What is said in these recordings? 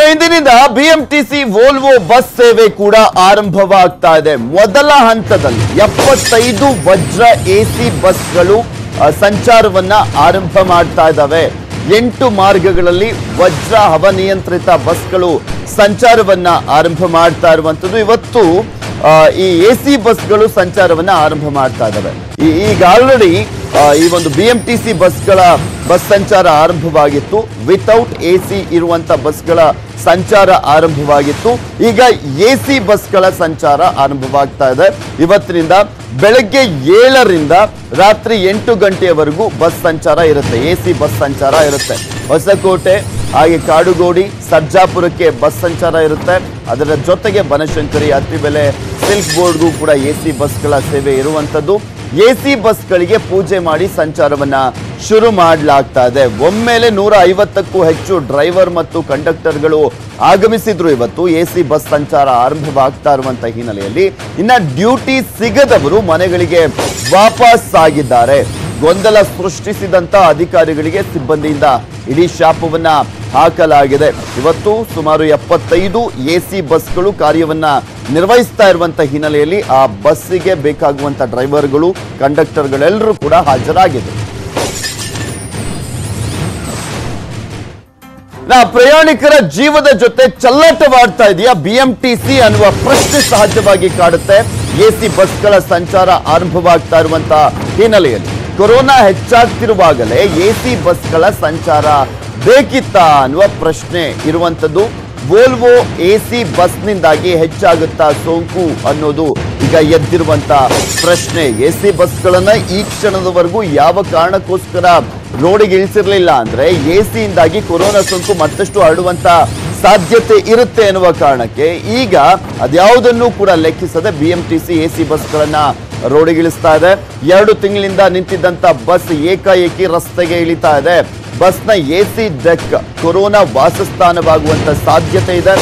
ಇಂದಿನಿಂದ BMTC Volvo bus ಸೇವೆ ಕೂಡ ಆರಂಭವಾಗ್ತಾ ಇದೆ. ಮೊದಲ ಹಂತದಲ್ಲಿ 75 ವಜ್ರ ಎಸಿ ಬಸ್ಗಳು ಸಂಚಾರವನ್ನ ಆರಂಭ ಮಾಡ್ತಾ ಇದ್ದಾವೆ. 8 ಮಾರ್ಗಗಳಲ್ಲಿ ವಜ್ರ ಹವಾನಿಯಂತ್ರಿತ ಬಸ್ಗಳು ಸಂಚಾರವನ್ನ ಆರಂಭ ಮಾಡ್ತಾ ಇರುವಂತದ್ದು. ಇವತ್ತು ಈ ಎಸಿ ಬಸ್ಗಳು ಸಂಚಾರವನ್ನ ಆರಂಭ ಮಾಡ್ತಾ ಇದ್ದಾವೆ. ಈಗ ಆಲ್ರೆಡಿ ಈ ಒಂದು ಬಿಎಂಟಿಸಿ ಬಸ್ ಸಂಚಾರ ಆರಂಭವಾಗಿತ್ತು. ವಿತೌಟ್ ಎಸಿ ಇರುವಂತ ಬಸ್ಗಳ ಸಂಚಾರ ಆರಂಭವಾಗಿತ್ತು. ಈಗ ಎಸಿ ಬಸ್ಗಳ ಸಂಚಾರ ಆರಂಭವಾಗ್ತಾ ಇದೆ. ಇವತ್ತಿನಿಂದ ಬೆಳಗ್ಗೆ 7ರಿಂದ ರಾತ್ರಿ 8 ಗಂಟೆಯವರೆಗೂ ಬಸ್ ಸಂಚಾರ ಇರುತ್ತೆ. ಎಸಿ ಬಸ್ ಸಂಚಾರ ಇರುತ್ತೆ. ಹೊಸಕೋಟೆ ಹಾಗೆ ಕಾಡುಗೋಡಿ ಸರ್ಜಾಪುರಕ್ಕೆ ಬಸ್ ಸಂಚಾರ ಇರುತ್ತೆ. ಅದರ ಜೊತೆಗೆ ಬನಶಂಕರಿ ಅತ್ತಿಬೆಲೆ ಸಿಲ್ಕ್ ಬೋರ್ಡ್ಗೂ ಕೂಡ ಎಸಿ ಬಸ್ಗಳ ಸೇವೆ ಇರುವಂತದ್ದು. ಎಸಿ ಬಸ್ಗಳಿಗೆ ಪೂಜೆ ಮಾಡಿ ಸಂಚಾರವನ್ನ ಶುರು ಮಾಡಲಾಗ್ತಾ ಇದೆ. ಒಮ್ಮೆಲೆ 150ಕ್ಕೂ ಹೆಚ್ಚು ಡ್ರೈವರ್ ಮತ್ತು ಕಂಡಕ್ಟರ್ಗಳು ಆಗಮಿಸಿದ್ರು. ಇವತ್ತು ಎಸಿ ಬಸ್ ಸಂಚಾರ ಆರಂಭವಾಗ್ತಾ ಇರುವಂತ ಹಿನ್ನೆಲೆಯಲ್ಲಿ ಇನ್ನ ಡ್ಯೂಟಿ ಸಿಗದವರು ಮನೆಗಳಿಗೆ ವಾಪಸ್ ಆಗಿದ್ದಾರೆ. ಗೊಂದಲ ಸೃಷ್ಟಿಸಿದಂತ ಅಧಿಕಾರಿಗಳಿಗೆ ಸಿಬ್ಬಂದಿಯಿಂದ ಇಡೀ ಶಾಪವನ್ನ ಹಾಕಲಾಗಿದೆ. ಇವತ್ತು ಸುಮಾರು 75 ಎಸಿ ಬಸ್ಗಳು ಕಾರ್ಯವನ್ನ ನಿರ್ವಹಿಸ್ತಾ ಇರುವಂತ ಹಿನ್ನೆಲೆಯಲ್ಲಿ ಆ ಬಸ್ಸಿಗೆ ಬೇಕಾಗುವಂತ ಡ್ರೈವರ್ಗಳು ಕಂಡಕ್ಟರ್ಗಳೆಲ್ಲರೂ ಕೂಡ ಹಾಜರಾಗಿದ್ದಾರೆ. ಪ್ರಯಾಣಿಕರ ಜೀವದ ಜೊತೆ ಚಲ್ಲಾಟವಾಡ್ತಾ ಇದೆಯಾ ಬಿಎಂಟಿಸಿ ಅನ್ನುವ ಪ್ರಶ್ನೆ ಸಹಜವಾಗಿ ಕಾಡುತ್ತೆ. ಎಸಿ ಬಸ್ಗಳ ಸಂಚಾರ ಆರಂಭವಾಗ್ತಾ ಇರುವಂತ ಹಿನ್ನೆಲೆಯಲ್ಲಿ ಕೊರೋನಾ ಹೆಚ್ಚಾಗ್ತಿರುವಾಗಲೇ ಎಸಿ ಬಸ್ಗಳ ಸಂಚಾರ ಬೇಕಿತ್ತಾ ಅನ್ನುವ ಪ್ರಶ್ನೆ ಇರುವಂತದ್ದು. ವೋಲ್ವೋ ಎಸಿ ಬಸ್ನಿಂದಾಗಿ ಹೆಚ್ಚಾಗುತ್ತಾ ಸೋಂಕು ಅನ್ನೋದು ಈಗ ಎದ್ದಿರುವಂತ ಪ್ರಶ್ನೆ. ಎಸಿ ಬಸ್ಗಳನ್ನ ಈ ಕ್ಷಣದವರೆಗೂ ಯಾವ ಕಾರಣಕ್ಕೋಸ್ಕರ ರೋಡಿಗೆ ಇಳಿಸಿರ್ಲಿಲ್ಲ ಅಂದ್ರೆ ಎಸಿಯಿಂದಾಗಿ ಕೊರೋನಾ ಸೋಂಕು ಮತ್ತಷ್ಟು ಹರಡುವಂತ ಸಾಧ್ಯತೆ ಇರುತ್ತೆ ಎನ್ನುವ ಕಾರಣಕ್ಕೆ ಈಗ ಅದ್ಯಾವುದನ್ನು ಕೂಡ ಲೆಕ್ಕಿಸದೆ ಬಿಎಂಟಿಸಿ ಎಸಿ ಬಸ್ಗಳನ್ನ ರೋಡಿಗಿಳಿಸ್ತಾ ಇದೆ. 2 ತಿಂಗಳಿಂದ ನಿಂತಿದ್ದಂತ ಬಸ್ ಏಕಾಏಕಿ ರಸ್ತೆಗೆ ಇಳಿತಾ ಇದೆ. ಬಸ್ನ ಎಸಿ ಡೆಕ್ ಕೊರೋನಾ ವಾಸಸ್ಥಾನವಾಗುವಂತ ಸಾಧ್ಯತೆ ಇದೆ.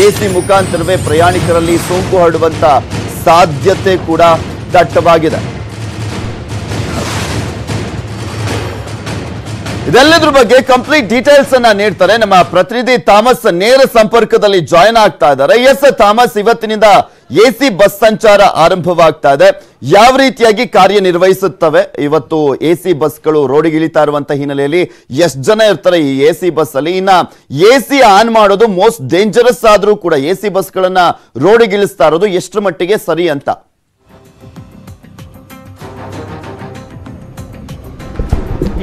ಎಸಿ ಮುಖಾಂತರವೇ ಪ್ರಯಾಣಿಕರಲ್ಲಿ ಸೋಂಕು ಹರಡುವಂತ ಸಾಧ್ಯತೆ ಕೂಡ ದಟ್ಟವಾಗಿದೆ. ಇದೆಲ್ಲದ್ರ ಬಗ್ಗೆ ಕಂಪ್ಲೀಟ್ ಡೀಟೇಲ್ಸ್ ಅನ್ನ ನೀಡ್ತಾರೆ ನಮ್ಮ ಪ್ರತಿನಿಧಿ ಥಾಮಸ್. ನೇರ ಸಂಪರ್ಕದಲ್ಲಿ ಜಾಯಿನ್ ಆಗ್ತಾ ಇದ್ದಾರೆ. ಎಸ್ ಥಾಮಸ್, ಇವತ್ತಿನಿಂದ ಎಸಿ ಬಸ್ ಸಂಚಾರ ಆರಂಭವಾಗ್ತಾ ಇದೆ. ಯಾವ ರೀತಿಯಾಗಿ ಕಾರ್ಯನಿರ್ವಹಿಸುತ್ತವೆ ಇವತ್ತು ಎಸಿ ಬಸ್ಗಳು ರೋಡಿಗೆ ಇಳಿತಾ ಇರುವಂತ ಹಿನ್ನೆಲೆಯಲ್ಲಿ? ಎಷ್ಟು ಜನ ಇರ್ತಾರೆ ಈ ಎಸಿ ಬಸ್ ಅಲ್ಲಿ? ಇನ್ನ ಎಸಿ ಆನ್ ಮಾಡೋದು ಮೋಸ್ಟ್ ಡೇಂಜರಸ್ ಆದ್ರೂ ಕೂಡ ಎಸಿ ಬಸ್ಗಳನ್ನ ರೋಡಿಗೆ ಇಳಿಸ್ತಾ ಇರೋದು ಎಷ್ಟು ಮಟ್ಟಿಗೆ ಸರಿ ಅಂತ?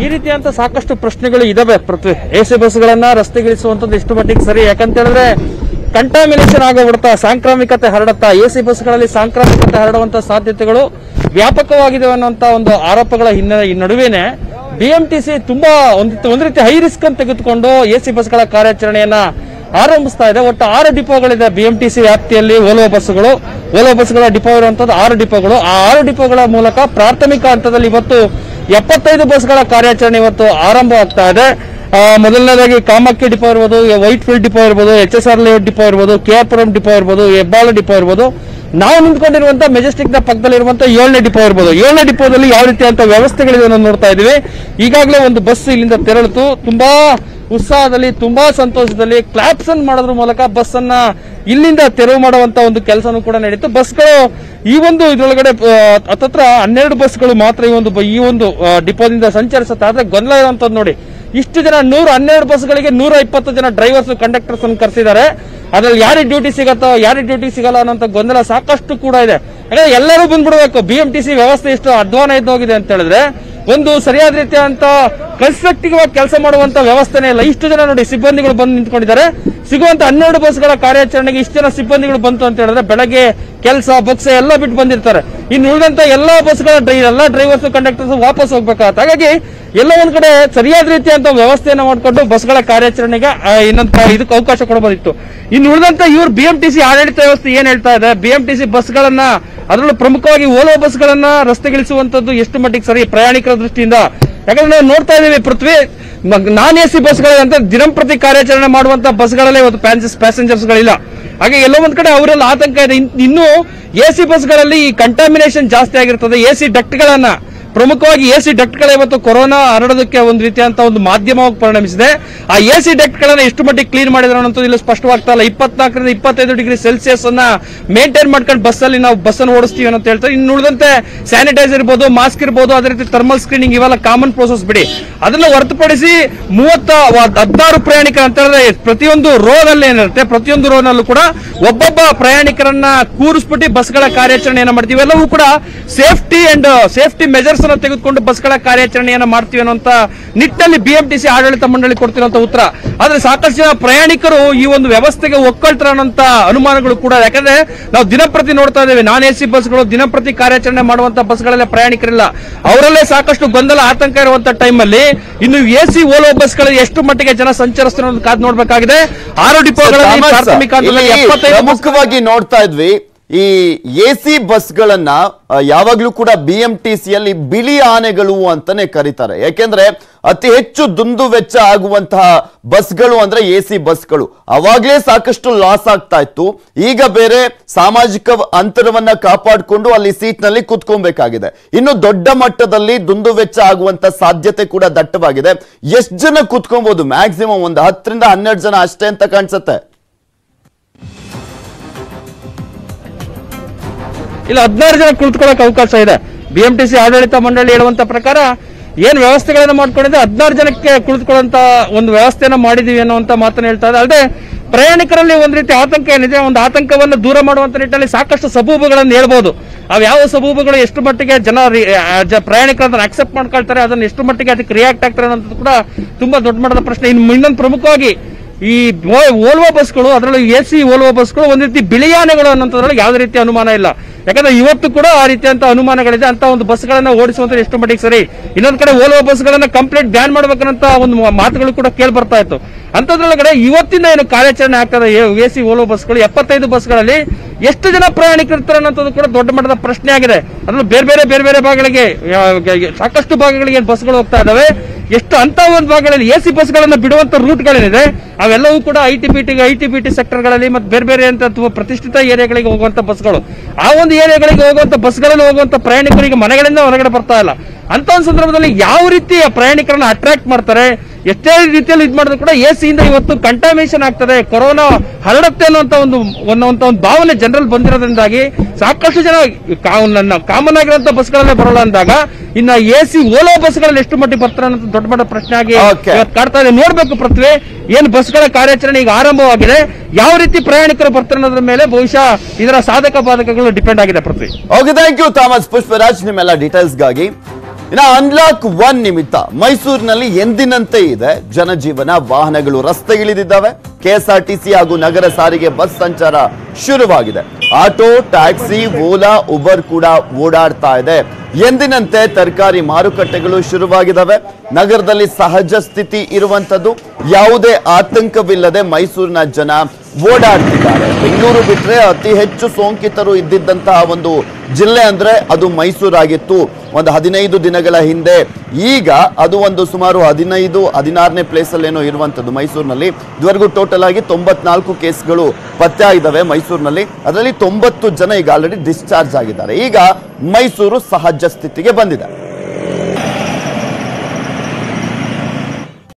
ಈ ರೀತಿಯಂತ ಸಾಕಷ್ಟು ಪ್ರಶ್ನೆಗಳು ಇದಾವೆ ಪೃಥ್ವಿ. ಎಸಿ ಬಸ್ಗಳನ್ನ ರಸ್ತೆಗಿಳಿಸುವಂತದ್ದು ಎಷ್ಟು ಮಟ್ಟಿಗೆ ಸರಿ? ಯಾಕಂತ ಹೇಳಿದ್ರೆ ಕಂಟಾಮಿನೇಷನ್ ಆಗೋಗ್ಬಿಡುತ್ತಾ, ಸಾಂಕ್ರಾಮಿಕತೆ ಹರಡುತ್ತಾ, ಎಸಿ ಬಸ್ಗಳಲ್ಲಿ ಸಾಂಕ್ರಾಮಿಕತೆ ಹರಡುವಂತ ಸಾಧ್ಯತೆಗಳು ವ್ಯಾಪಕವಾಗಿದೆ ಅನ್ನುವಂತ ಒಂದು ಆರೋಪಗಳ ನಡುವೆನೆ ಬಿಎಂಟಿಸಿ ತುಂಬಾ ಒಂದ್ ರೀತಿ ಹೈ ರಿಸ್ಕ್ ಅಂತ ತೆಗೆದುಕೊಂಡು ಎಸಿ ಬಸ್ಗಳ ಕಾರ್ಯಾಚರಣೆಯನ್ನ ಆರಂಭಿಸ್ತಾ ಇದೆ. ಒಟ್ಟು 6 ಡಿಪೋಗಳಿದೆ ಬಿಎಂಟಿಸಿ ವ್ಯಾಪ್ತಿಯಲ್ಲಿ. ಓಲ್ವೋ ಬಸ್ಗಳ ಡಿಪೋ ಇರುವಂತದ್ದು 6 ಡಿಪೋಗಳು. ಆ 6 ಡಿಪೋಗಳ ಮೂಲಕ ಪ್ರಾಥಮಿಕ ಹಂತದಲ್ಲಿ ಇವತ್ತು 75 ಬಸ್ಗಳ ಕಾರ್ಯಾಚರಣೆ ಇವತ್ತು ಆರಂಭ ಆಗ್ತಾ ಇದೆ. ಮೊದಲನೇದಾಗಿ ಕಾಮಾಖ್ಯ ಡಿಪೋ ಇರ್ಬೋದು, ವೈಟ್ ಫೀಲ್ಡ್ ಡಿಪೋ ಇರ್ಬೋದು, HSR ಲೇಔಟ್ ಡಿಪೋ ಇರ್ಬೋದು, KR ಡಿಪೋ ಇರ್ಬೋದು, ಹೆಬ್ಬಾಳ ಡಿಪೋ ಇರ್ಬೋದು, ನಾವು ನಿಂತ್ಕೊಂಡಿರುವಂತ ಮೆಜೆಸ್ಟಿಕ್ ನ ಪಕ್ಕದಲ್ಲಿರುವಂತ 7ನೇ ಡಿಪೋ ಇರ್ಬೋದು. 7ನೇ ಡಿಪೋದಲ್ಲಿ ಯಾವ ರೀತಿಯಂತ ವ್ಯವಸ್ಥೆಗಳಿದೆ ಅನ್ನೋದು ನೋಡ್ತಾ ಇದೀವಿ. ಈಗಾಗಲೇ ಒಂದು ಬಸ್ ಇಲ್ಲಿಂದ ತೆರಳಿತು. ತುಂಬಾ ಉತ್ಸಾಹದಲ್ಲಿ, ತುಂಬಾ ಸಂತೋಷದಲ್ಲಿ ಕ್ಲಾಪ್ಸನ್ ಮಾಡೋದ್ರ ಮೂಲಕ ಬಸ್ ಅನ್ನ ಇಲ್ಲಿಂದ ತೆರವು ಮಾಡುವಂತ ಒಂದು ಕೆಲಸನೂ ಕೂಡ ನಡೀತು. ಬಸ್ಗಳು ಈ ಒಂದು ಇದರೊಳಗಡೆ ಹತ್ತತ್ರ 12 ಬಸ್ಗಳು ಮಾತ್ರ ಈ ಒಂದು ಡಿಪೋದಿಂದ ಸಂಚರಿಸುತ್ತೆ. ಆದ್ರೆ ಗೊಂದಲ ಇರುವಂತದ್ದು ನೋಡಿ, ಇಷ್ಟು ಜನ 112 ಬಸ್ಗಳಿಗೆ 120 ಜನ ಡ್ರೈವರ್ಸ್ ಕಂಡಕ್ಟರ್ಸ್ ಅನ್ನು ಕರೆಸಿದ್ದಾರೆ. ಅದ್ರಲ್ಲಿ ಯಾರಿಗೆ ಡ್ಯೂಟಿ ಸಿಗತ್ತೋ ಯಾರಿಗೆ ಡ್ಯೂಟಿ ಸಿಗಲ್ಲ ಅನ್ನೋಂಥ ಗೊಂದಲ ಸಾಕಷ್ಟು ಕೂಡ ಇದೆ. ಯಾಕಂದ್ರೆ ಎಲ್ಲರೂ ಬಂದ್ಬಿಡ್ಬೇಕು. ಬಿಎಂಟಿಸಿ ವ್ಯವಸ್ಥೆ ಎಷ್ಟು ಅಧ್ವಾನ ಇದ್ದೋಗಿದೆ ಅಂತ ಹೇಳಿದ್ರೆ ಒಂದು ಸರಿಯಾದ ರೀತಿಯಂತ ಕನ್ಸ್ಟ್ರಕ್ಟಿವ್ ಆಗಿ ಕೆಲಸ ಮಾಡುವಂತ ವ್ಯವಸ್ಥೆನೇ ಇಲ್ಲ. ಇಷ್ಟು ಜನ ನೋಡಿ ಸಿಬ್ಬಂದಿಗಳು ಬಂದು ನಿಂತ್ಕೊಂಡಿದ್ದಾರೆ. ಸಿಗುವಂತ 12 ಬಸ್ಗಳ ಕಾರ್ಯಾಚರಣೆಗೆ ಇಷ್ಟು ಜನ ಸಿಬ್ಬಂದಿಗಳು ಬಂತು ಅಂತ ಹೇಳಿದ್ರೆ ಬೆಳಗ್ಗೆ ಕೆಲಸ ಬಕ್ಸ ಎಲ್ಲ ಬಿಟ್ಟು ಬಂದಿರ್ತಾರೆ. ಇನ್ನು ಉಳಿದಂತ ಎಲ್ಲಾ ಬಸ್ಗಳ ಎಲ್ಲ ಡ್ರೈವರ್ಸ್ ಕಂಡಕ್ಟರ್ಸ್ ವಾಪಸ್ ಹೋಗ್ಬೇಕಾಗತ್ತೆ. ಹಾಗಾಗಿ ಎಲ್ಲ ಒಂದ್ ಕಡೆ ಸರಿಯಾದ ರೀತಿಯಂತ ವ್ಯವಸ್ಥೆಯನ್ನು ಮಾಡಿಕೊಂಡು ಬಸ್ಗಳ ಕಾರ್ಯಾಚರಣೆಗೆ ಇದಕ್ಕೆ ಅವಕಾಶ ಕೊಡಬಹುದಿತ್ತು. ಇನ್ನು ಉಳಿದಂತ ಇವರು ಬಿಎಂಟಿಸಿ ಆಡಳಿತ ವ್ಯವಸ್ಥೆ ಏನ್ ಹೇಳ್ತಾ ಇದೆ, ಬಿಎಂಟಿಸಿ ಬಸ್ಗಳನ್ನ ಅದರಲ್ಲೂ ಪ್ರಮುಖವಾಗಿ ಓಲೋ ಬಸ್ಗಳನ್ನ ರಸ್ತೆಗಿಳಿಸುವಂತದ್ದು ಎಷ್ಟು ಮಟ್ಟಿಗೆ ಸರಿ ಪ್ರಯಾಣಿಕರ ದೃಷ್ಟಿಯಿಂದ? ಯಾಕಂದ್ರೆ ನಾವು ನೋಡ್ತಾ ಇದೀವಿ ಪೃಥ್ವಿ, ನಾನ್ ಎಸಿ ಬಸ್ಗಳಂತ ದಿನಂಪ್ರತಿ ಕಾರ್ಯಾಚರಣೆ ಮಾಡುವಂತ ಬಸ್ಗಳಲ್ಲೇ ಇವತ್ತು ಪ್ಯಾಸೆಂಜರ್ಸ್ ಗಳಿಲ್ಲ. ಹಾಗೆ ಎಲ್ಲೋ ಒಂದ್ ಕಡೆ ಅವರೆಲ್ಲ ಆತಂಕ ಇದೆ. ಇನ್ನು ಎಸಿ ಬಸ್ಗಳಲ್ಲಿ ಈ ಕಂಟಾಮಿನೇಷನ್ ಜಾಸ್ತಿ ಆಗಿರ್ತದೆ. ಎಸಿ ಡಕ್ಟ್ಗಳನ್ನ ಪ್ರಮುಖವಾಗಿ ಎಸಿ ಡಕ್ಟ್ಗಳೇ ಇವತ್ತು ಕೊರೋನಾ ಹರಡೋದಕ್ಕೆ ಒಂದು ರೀತಿಯಂತ ಒಂದು ಮಾಧ್ಯಮವಾಗಿ ಪರಿಣಮಿಸಿದೆ. ಆ ಎಸಿ ಡಕ್ಟ್ಗಳನ್ನ ಎಷ್ಟು ಮಟ್ಟಿಗೆ ಕ್ಲೀನ್ ಮಾಡಿದ್ರು ಅನ್ನೋದು ಇಲ್ಲಿ ಸ್ಪಷ್ಟವಾಗ್ತಾ ಇಲ್ಲ. 24 ರಿಂದ 25 ಡಿಗ್ರಿ ಸೆಲ್ಸಿಯಸ್ ಅನ್ನ ಮೇಂಟೈನ್ ಮಾಡ್ಕೊಂಡು ಬಸ್ಸಲ್ಲಿ ನಾವು ಬಸ್ಸನ್ನು ಓಡಿಸ್ತೀವಿ ಅಂತ ಹೇಳ್ತಾರೆ. ಇನ್ನು ಉಳಿದಂತೆ ಸ್ಯಾನಿಟೈಸರ್ ಇರ್ಬೋದು, ಮಾಸ್ಕ್ ಇರ್ಬೋದು, ಅದೇ ರೀತಿ ಥರ್ಮಲ್ ಸ್ಕ್ರೀನಿಂಗ್ ಇವೆಲ್ಲ ಕಾಮನ್ ಪ್ರೋಸೆಸ್ ಬಿಡಿ. ಅದನ್ನ ಹೊರತುಪಡಿಸಿ 16 ಪ್ರಯಾಣಿಕರು ಅಂತ ಹೇಳಿದ್ರೆ ಪ್ರತಿಯೊಂದು ರೋನಲ್ಲಿ ಏನಿರುತ್ತೆ, ಪ್ರತಿಯೊಂದು ರೋನಲ್ಲೂ ಕೂಡ ಒಬ್ಬೊಬ್ಬ ಪ್ರಯಾಣಿಕರನ್ನ ಕೂರಿಸ್ಬಿಟ್ಟು ಬಸ್ಗಳ ಕಾರ್ಯಾಚರಣೆಯನ್ನ ಮಾಡ್ತೀವಿ. ಎಲ್ಲವೂ ಕೂಡ ಸೇಫ್ಟಿ ಮೆಜರ್ಸ್ ಅನ್ನು ತೆಗೆದುಕೊಂಡು ಬಸ್ಗಳ ಕಾರ್ಯಾಚರಣೆಯನ್ನ ಮಾಡ್ತೀವಿ ಅನ್ನುವಂತ ನಿಟ್ಟಿನಲ್ಲಿ ಬಿಎಂಟಿಸಿ ಆಡಳಿತ ಮಂಡಳಿ ಕೊಡ್ತಿರುವಂತ ಉತ್ತರ. ಆದ್ರೆ ಸಾಕಷ್ಟು ಜನ ಪ್ರಯಾಣಿಕರು ಈ ಒಂದು ವ್ಯವಸ್ಥೆಗೆ ಒಕ್ಕಳ್ತಾರೆ ಅನ್ನೋಂತ ಅನುಮಾನಗಳು ಕೂಡ. ಯಾಕಂದ್ರೆ ನಾವು ದಿನಪ್ರತಿ ನೋಡ್ತಾ ಇದ್ದೇವೆ, ನಾನ್ ಎಸಿ ಬಸ್ಗಳು ದಿನಪ್ರತಿ ಕಾರ್ಯಾಚರಣೆ ಮಾಡುವಂತ ಬಸ್ಗಳಲ್ಲೇ ಪ್ರಯಾಣಿಕರಿಲ್ಲ. ಅವರಲ್ಲೇ ಸಾಕಷ್ಟು ಗೊಂದಲ, ಆತಂಕ ಇರುವಂತ ಟೈಮ್ ಅಲ್ಲಿ ಇನ್ನು ಎಸಿ ಓಲೋ ಬಸ್ಗಳಲ್ಲಿ ಎಷ್ಟು ಮಟ್ಟಿಗೆ ಜನ ಸಂಚರಿಸ್ತಾರೆ ಅನ್ನೋದು ಕಾದು ನೋಡಬೇಕಾಗಿದೆ. 6 ಡಿಪೋಗಳಲ್ಲಿ ಪ್ರಾಥಮಿಕ ಹಂತದಲ್ಲಿ 75 ಮುಖ್ಯವಾಗಿ ನೋಡ್ತಾ ಇದ್ವಿ. ಈ ಎಸಿ ಬಸ್ಗಳನ್ನ ಯಾವಾಗ್ಲೂ ಕೂಡ ಬಿಎಂಟಿಸಿಯಲ್ಲಿ ಬಿಳಿ ಆನೆಗಳು ಅಂತಾನೆ ಕರೀತಾರೆ. ಯಾಕೆಂದ್ರೆ ಅತಿ ಹೆಚ್ಚು ದುಂದು ವೆಚ್ಚ ಆಗುವಂತಹ ಬಸ್ಗಳು ಅಂದ್ರೆ ಎಸಿ ಬಸ್ಗಳು. ಅವಾಗ್ಲೇ ಸಾಕಷ್ಟು ಲಾಸ್ ಆಗ್ತಾ ಇತ್ತು. ಈಗ ಬೇರೆ ಸಾಮಾಜಿಕ ಅಂತರವನ್ನ ಕಾಪಾಡಿಕೊಂಡು ಅಲ್ಲಿ ಸೀಟ್ ನಲ್ಲಿ ಕುತ್ಕೊಬೇಕಾಗಿದೆ. ಇನ್ನು ದೊಡ್ಡ ಮಟ್ಟದಲ್ಲಿ ದುಂದು ವೆಚ್ಚ ಆಗುವಂತ ಸಾಧ್ಯತೆ ಕೂಡ ದಟ್ಟವಾಗಿದೆ. ಎಷ್ಟು ಜನ ಕುತ್ಕೊಬಹುದು? ಮ್ಯಾಕ್ಸಿಮಮ್ ಒಂದು 10 ರಿಂದ 12 ಜನ ಅಷ್ಟೇ ಅಂತ ಕಾಣಿಸುತ್ತೆ. ಇಲ್ಲ 16 ಜನ ಕುಳಿತುಕೊಳ್ಳಕ್ಕೆ ಅವಕಾಶ ಇದೆ. ಬಿಎಂಟಿಸಿ ಆಡಳಿತ ಮಂಡಳಿ ಹೇಳುವಂತ ಪ್ರಕಾರ ಏನ್ ವ್ಯವಸ್ಥೆಗಳನ್ನ ಮಾಡ್ಕೊಂಡಿದೆ, 16 ಜನಕ್ಕೆ ಕುಳಿತುಕೊಳ್ಳುವಂತ ಒಂದು ವ್ಯವಸ್ಥೆಯನ್ನ ಮಾಡಿದೀವಿ ಅನ್ನುವಂತ ಮಾತನ್ನ ಹೇಳ್ತಾ ಇದೆ. ಅಲ್ಲದೆ ಪ್ರಯಾಣಿಕರಲ್ಲಿ ಒಂದ್ ರೀತಿ ಆತಂಕ ಏನಿದೆ, ಒಂದು ಆತಂಕವನ್ನು ದೂರ ಮಾಡುವಂತ ನಿಟ್ಟಿನಲ್ಲಿ ಸಾಕಷ್ಟು ಸಬೂಬುಗಳನ್ನು ಹೇಳ್ಬೋದು. ಅವು ಯಾವ ಸಬೂಬುಗಳು ಎಷ್ಟು ಮಟ್ಟಿಗೆ ಪ್ರಯಾಣಿಕರನ್ನ ಅಕ್ಸೆಪ್ಟ್ ಮಾಡ್ಕೊಳ್ತಾರೆ, ಅದನ್ನ ಎಷ್ಟು ಮಟ್ಟಿಗೆ ಅದಕ್ಕೆ ರಿಯಾಕ್ಟ್ ಆಗ್ತಾರೆ ಅನ್ನೋದು ಕೂಡ ತುಂಬಾ ದೊಡ್ಡ ಮಟ್ಟದ ಪ್ರಶ್ನೆ. ಇನ್ನೊಂದು ಪ್ರಮುಖವಾಗಿ ಈ ಓಲ್ವೋ ಬಸ್ಗಳು, ಅದರಲ್ಲಿ ಎಸಿ ಓಲ್ವೋ ಬಸ್ಗಳು ಒಂದ್ ರೀತಿ ಬಿಳಿಯಾನೆಗಳು ಅನ್ನೋದ್ರಲ್ಲಿ ಯಾವುದೇ ರೀತಿ ಅನುಮಾನ ಇಲ್ಲ. ಯಾಕಂದ್ರೆ ಇವತ್ತು ಕೂಡ ಆ ರೀತಿಯಂತ ಅನುಮಾನಗಳಿದೆ. ಅಂತ ಒಂದು ಬಸ್ಗಳನ್ನ ಓಡಿಸುವಂತ ಎಷ್ಟು ಮಟ್ಟಿಗೆ ಸರಿ. ಇನ್ನೊಂದ್ ಕಡೆ ಓಲ್ವೋ ಬಸ್ಗಳನ್ನ ಕಂಪ್ಲೀಟ್ ಬ್ಯಾನ್ ಮಾಡಬೇಕಂತ ಒಂದು ಮಾತುಗಳು ಕೂಡ ಕೇಳಿ ಬರ್ತಾ ಇತ್ತು. ಅಂತದ್ರೊಳಗಡೆ ಇವತ್ತಿಂದ ಏನು ಕಾರ್ಯಾಚರಣೆ ಆಗ್ತದೆ ಎಸಿ ಓಲ್ವೋ ಬಸ್ಗಳು, 75 ಬಸ್ಗಳಲ್ಲಿ ಎಷ್ಟು ಜನ ಪ್ರಯಾಣಿಕರು ಇರ್ತಾರೆ ಅನ್ನೋದು ಕೂಡ ದೊಡ್ಡ ಮಟ್ಟದ ಪ್ರಶ್ನೆ ಆಗಿದೆ. ಅದನ್ನು ಬೇರೆ ಬೇರೆ ಭಾಗಗಳಿಗೆ, ಸಾಕಷ್ಟು ಭಾಗಗಳಿಗೆ ಬಸ್ಗಳು ಹೋಗ್ತಾ ಇದಾವೆ. ಎಷ್ಟು ಅಂತ ಒಂದು ಭಾಗಗಳಲ್ಲಿ ಎಸಿ ಬಸ್ಗಳನ್ನ ಬಿಡುವಂತ ರೂಟ್ಗಳೇನಿದೆ ಅವೆಲ್ಲವೂ ಕೂಡ ಐಟಿಬಿಟಿ ಸೆಕ್ಟರ್ಗಳಲ್ಲಿ ಮತ್ತೆ ಬೇರೆ ಅಂತ ಪ್ರತಿಷ್ಠಿತ ಏರಿಯಾಗಳಿಗೆ ಹೋಗುವಂತ ಬಸ್ಗಳು. ಆ ಒಂದು ಏರಿಯಾಗಳಿಗೆ ಹೋಗುವಂತ ಬಸ್ಗಳಲ್ಲಿ ಹೋಗುವಂತ ಪ್ರಯಾಣಿಕರಿಗೆ ಮನೆಗಳಿಂದ ಹೊರಗಡೆ ಬರ್ತಾ ಇಲ್ಲ. ಅಂತ ಒಂದು ಸಂದರ್ಭದಲ್ಲಿ ಯಾವ ರೀತಿ ಪ್ರಯಾಣಿಕರನ್ನ ಅಟ್ರಾಕ್ಟ್ ಮಾಡ್ತಾರೆ, ಎಷ್ಟೇ ರೀತಿಯಲ್ಲಿ ಇದು ಮಾಡಿದ್ರು ಕೂಡ ಎಸಿಯಿಂದ ಇವತ್ತು ಕಂಟಾಮಿನೇಷನ್ ಆಗ್ತದೆ, ಕೊರೋನಾ ಹರಡುತ್ತೆ ಅನ್ನುವಂತ ಒಂದು ಭಾವನೆ ಜನರಲ್ಲಿ ಬಂದಿರೋದ್ರಿಂದಾಗಿ ಸಾಕಷ್ಟು ಜನ ಕಾಮನ್ ಆಗಿರುವಂತ ಬಸ್ಗಳಲ್ಲೇ ಬರೋಲ್ಲ ಅಂದಾಗ ಇನ್ನ ಎಸಿ ಓಲೋ ಬಸ್ಗಳಲ್ಲಿ ಎಷ್ಟು ಮಟ್ಟಿಗೆ ಬರ್ತಾರೆ ಅನ್ನೋ ದೊಡ್ಡ ಮಟ್ಟ ಪ್ರಶ್ನೆ ಆಗಿ ಕಾಡ್ತಾ ಇದೆ. ನೋಡ್ಬೇಕು ಪೃಥ್ವಿ, ಏನು ಬಸ್ಗಳ ಕಾರ್ಯಾಚರಣೆ ಈಗ ಆರಂಭವಾಗಿದೆ, ಯಾವ ರೀತಿ ಪ್ರಯಾಣಿಕರು ಬರ್ತಾರೆ ಅನ್ನೋದ್ರ ಮೇಲೆ ಬಹುಶಃ ಇದರ ಸಾಧಕ ಬಾಧಕಗಳು ಡಿಪೆಂಡ್ ಆಗಿದೆ Prithvi. Okay, thank you Thomas Pushparaj ನಿಮ್ಮೆಲ್ಲ ಡೀಟೇಲ್ಸ್ಗಾಗಿ. ಇನ್ನು ಅನ್ಲಾಕ್ 1 ನಿಮಿತ್ತ ಮೈಸೂರಿನಲ್ಲಿ ಎಂದಿನಂತೆ ಇದೆ ಜನಜೀವನ. ವಾಹನಗಳು ರಸ್ತೆಗಿಳಿದಿದ್ದಾವೆ. ಕೆಎಸ್ಆರ್ಟಿಸಿ ಹಾಗೂ ನಗರ ಸಾರಿಗೆ ಬಸ್ ಸಂಚಾರ ಶುರುವಾಗಿದೆ. ಆಟೋ, ಟ್ಯಾಕ್ಸಿ, ಓಲಾ, ಉಬರ್ ಕೂಡ ಓಡಾಡ್ತಾ ಇದೆ. ಎಂದಿನಂತೆ ತರಕಾರಿ ಮಾರುಕಟ್ಟೆಗಳು ಶುರುವಾಗಿದ್ದಾವೆ. ನಗರದಲ್ಲಿ ಸಹಜ ಸ್ಥಿತಿ ಇರುವಂತದ್ದು, ಯಾವುದೇ ಆತಂಕವಿಲ್ಲದೆ ಮೈಸೂರಿನ ಜನ ಓಡಾಡ್ತಿದ್ದಾರೆ. ಬೆಂಗಳೂರು ಬಿಟ್ರೆ ಅತಿ ಹೆಚ್ಚು ಸೋಂಕಿತರು ಇದ್ದಿದ್ದಂತಹ ಒಂದು ಜಿಲ್ಲೆ ಅಂದ್ರೆ ಅದು ಮೈಸೂರಾಗಿತ್ತು ಒಂದು 15 ದಿನಗಳ ಹಿಂದೆ. ಈಗ ಅದು ಒಂದು ಸುಮಾರು 15-16ನೇ ಪ್ಲೇಸ್ ಅಲ್ಲಿ ಏನೋ ಇರುವಂತದ್ದು ಮೈಸೂರಿನಲ್ಲಿ. ಇದುವರೆಗೂ ಟೋಟಲ್ ಆಗಿ 94 ಕೇಸ್ಗಳು ಪತ್ತೆ ಆಗಿದ್ದಾವೆ ಮೈಸೂರಿನಲ್ಲಿ. ಅದರಲ್ಲಿ 90 ಜನ ಈಗ ಆಲ್ರೆಡಿ ಡಿಸ್ಚಾರ್ಜ್ ಆಗಿದ್ದಾರೆ. ಈಗ ಮೈಸೂರು ಸಹಜ ಸ್ಥಿತಿಗೆ ಬಂದಿದೆ.